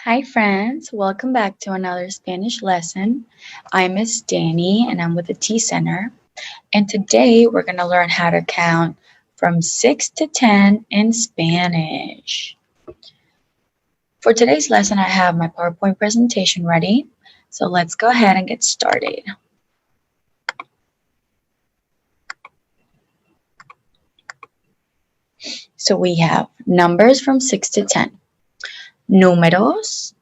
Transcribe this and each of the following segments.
Hi friends, welcome back to another Spanish lesson. I'm Miss Danny and I'm with the T Center. And today we're going to learn how to count from 6 to 10 in Spanish. For today's lesson, I have my PowerPoint presentation ready. So let's go ahead and get started. So we have numbers from 6 to 10. Números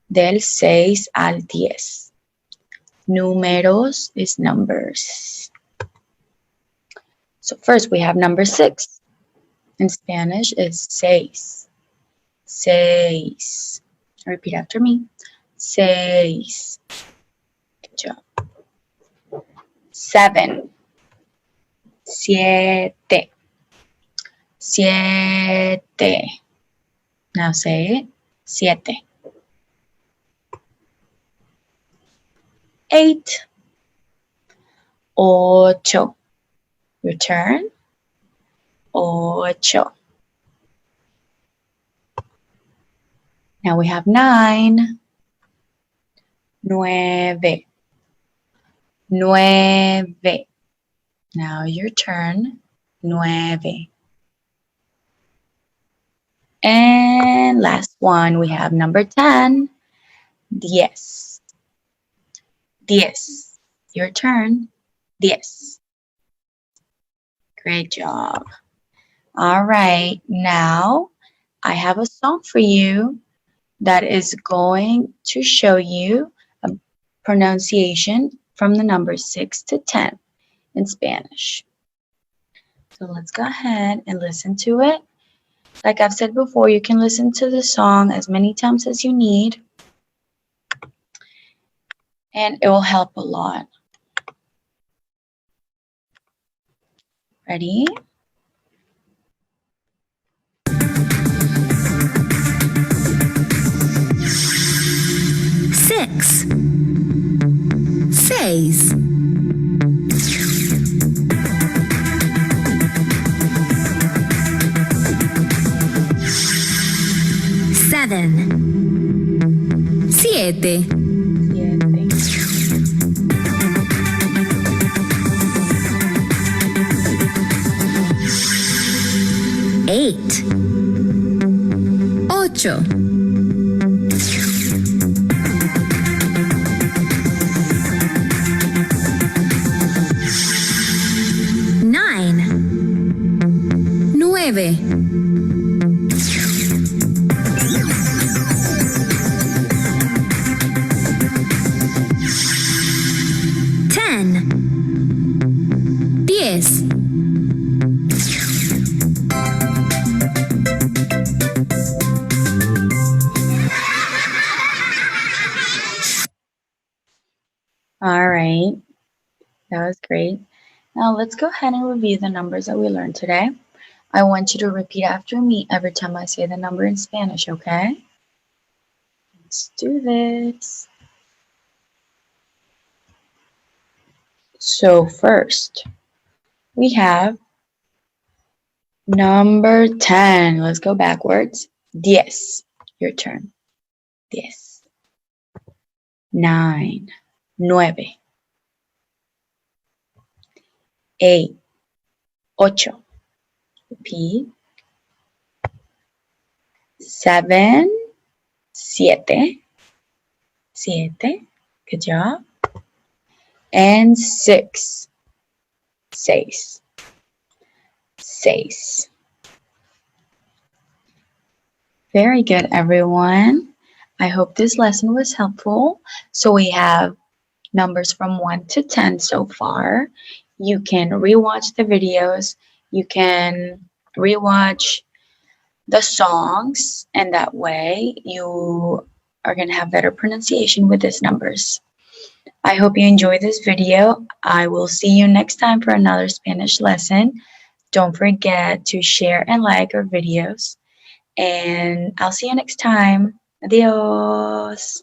del 6 al 10. Números is numbers. So first we have number 6. In Spanish is seis. Seis. Repeat after me. Seis. Good job. 7. Siete. Siete. Now say it. Siete. 8. Ocho. Your turn. Ocho. Now we have 9. Nueve. Nueve. Now your turn. Nueve. And last one, we have number 10. Diez. Diez. Your turn. Diez. Great job. All right, now I have a song for you that is going to show you a pronunciation from the numbers 6 to 10 in Spanish. So let's go ahead and listen to it. Like I've said before, you can listen to the song as many times as you need, and it will help a lot. Ready? Six. Seis. Seven. Siete. Eight. Ocho. Nine. Nueve. 10. All right, that was great. Now let's go ahead and review the numbers that we learned today. I want you to repeat after me every time I say the number in Spanish, okay? Let's do this. So first, we have number 10. Let's go backwards. Diez. Your turn. Diez. 9. Nueve. 8. Ocho. Repeat. 7. Siete. Siete. Good job. And 6. Seis. Seis. Very good, everyone. I hope this lesson was helpful. So we have numbers from 1 to 10 so far. You can rewatch the videos. You can rewatch the songs, and that way you are going to have better pronunciation with these numbers. I hope you enjoyed this video. I will see you next time for another Spanish lesson. Don't forget to share and like our videos. And I'll see you next time. Adios.